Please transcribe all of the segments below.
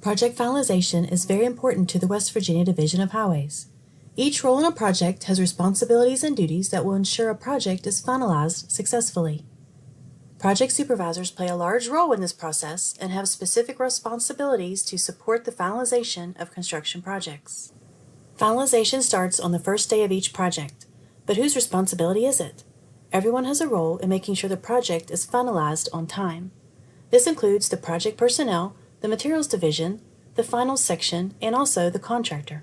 Project finalization is very important to the West Virginia Division of Highways. Each role in a project has responsibilities and duties that will ensure a project is finalized successfully. Project supervisors play a large role in this process and have specific responsibilities to support the finalization of construction projects. Finalization starts on the first day of each project, but whose responsibility is it? Everyone has a role in making sure the project is finalized on time. This includes the project personnel, the materials division, the finals section, and also the contractor.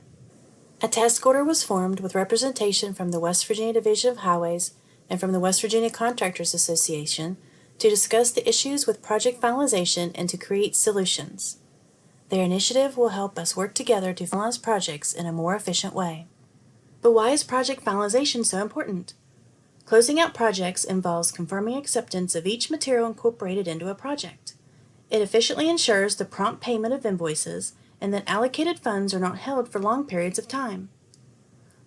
A task order was formed with representation from the West Virginia Division of Highways and from the West Virginia Contractors Association to discuss the issues with project finalization and to create solutions. Their initiative will help us work together to finalize projects in a more efficient way. But why is project finalization so important? Closing out projects involves confirming acceptance of each material incorporated into a project. It efficiently ensures the prompt payment of invoices and that allocated funds are not held for long periods of time.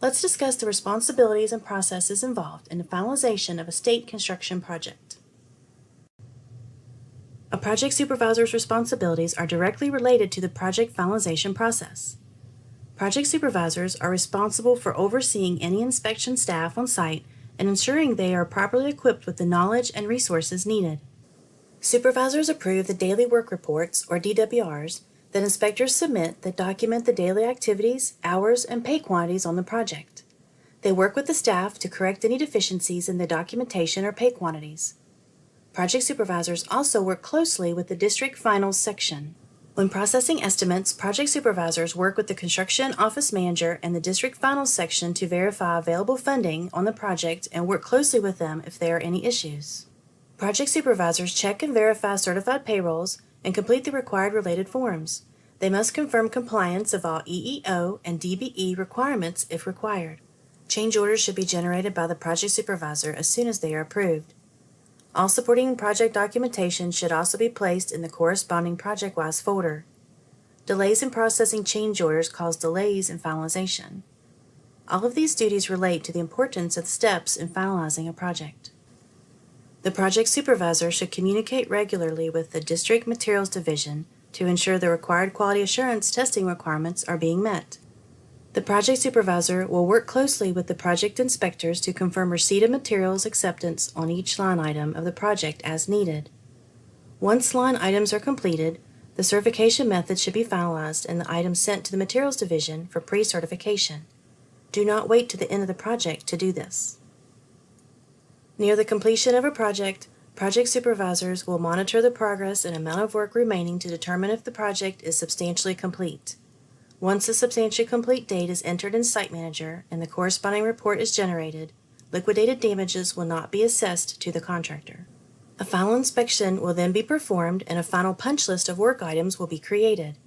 Let's discuss the responsibilities and processes involved in the finalization of a state construction project. A project supervisor's responsibilities are directly related to the project finalization process. Project supervisors are responsible for overseeing any inspection staff on site and ensuring they are properly equipped with the knowledge and resources needed. Supervisors approve the daily work reports, or DWRs, that inspectors submit that document the daily activities, hours, and pay quantities on the project. They work with the staff to correct any deficiencies in the documentation or pay quantities. Project supervisors also work closely with the district finals section. When processing estimates, project supervisors work with the construction office manager and the district finals section to verify available funding on the project and work closely with them if there are any issues. Project supervisors check and verify certified payrolls and complete the required related forms. They must confirm compliance of all EEO and DBE requirements if required. Change orders should be generated by the project supervisor as soon as they are approved. All supporting project documentation should also be placed in the corresponding project-wise folder. Delays in processing change orders cause delays in finalization. All of these duties relate to the importance of the steps in finalizing a project. The project supervisor should communicate regularly with the District Materials Division to ensure the required quality assurance testing requirements are being met. The project supervisor will work closely with the project inspectors to confirm receipt of materials acceptance on each line item of the project as needed. Once line items are completed, the certification method should be finalized and the items sent to the Materials Division for pre-certification. Do not wait to the end of the project to do this. Near the completion of a project, project supervisors will monitor the progress and amount of work remaining to determine if the project is substantially complete. Once the substantially complete date is entered in Site Manager and the corresponding report is generated, liquidated damages will not be assessed to the contractor. A final inspection will then be performed and a final punch list of work items will be created.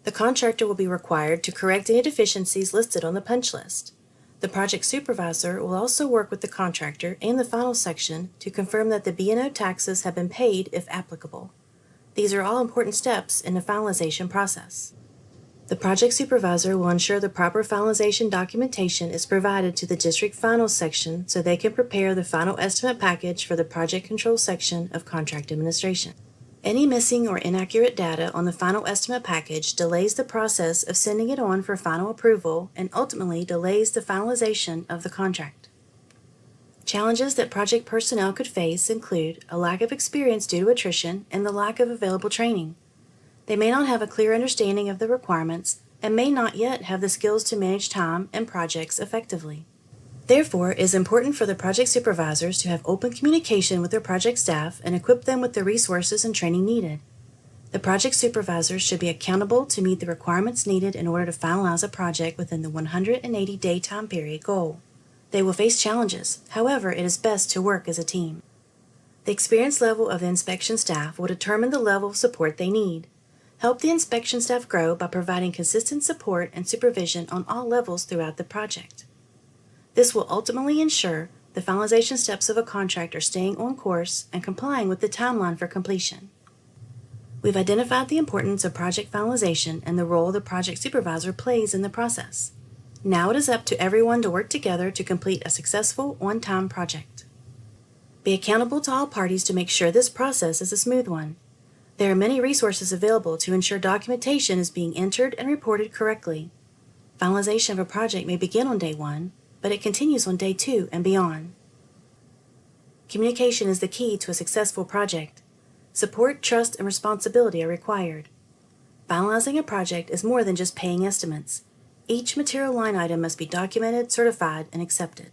The contractor will be required to correct any deficiencies listed on the punch list. The project supervisor will also work with the contractor and the final section to confirm that the B&O taxes have been paid if applicable. These are all important steps in the finalization process. The project supervisor will ensure the proper finalization documentation is provided to the district finals section so they can prepare the final estimate package for the project control section of contract administration. Any missing or inaccurate data on the final estimate package delays the process of sending it on for final approval and ultimately delays the finalization of the contract. Challenges that project personnel could face include a lack of experience due to attrition and the lack of available training. They may not have a clear understanding of the requirements and may not yet have the skills to manage time and projects effectively. Therefore, it is important for the project supervisors to have open communication with their project staff and equip them with the resources and training needed. The project supervisors should be accountable to meet the requirements needed in order to finalize a project within the 180-day time period goal. They will face challenges, however, it is best to work as a team. The experience level of the inspection staff will determine the level of support they need. Help the inspection staff grow by providing consistent support and supervision on all levels throughout the project. This will ultimately ensure the finalization steps of a contract are staying on course and complying with the timeline for completion. We've identified the importance of project finalization and the role the project supervisor plays in the process. Now it is up to everyone to work together to complete a successful, on-time project. Be accountable to all parties to make sure this process is a smooth one. There are many resources available to ensure documentation is being entered and reported correctly. Finalization of a project may begin on day 1, but it continues on day 2 and beyond. Communication is the key to a successful project. Support, trust, and responsibility are required. Finalizing a project is more than just paying estimates. Each material line item must be documented, certified, and accepted.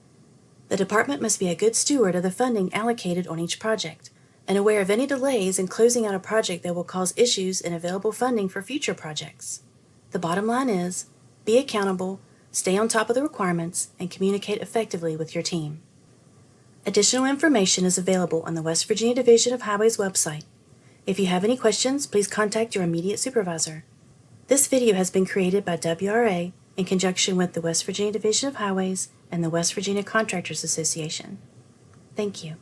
The department must be a good steward of the funding allocated on each project, and aware of any delays in closing out a project that will cause issues in available funding for future projects. The bottom line is, be accountable, stay on top of the requirements, and communicate effectively with your team. Additional information is available on the West Virginia Division of Highways website. If you have any questions, please contact your immediate supervisor. This video has been created by WRA in conjunction with the West Virginia Division of Highways and the West Virginia Contractors Association. Thank you.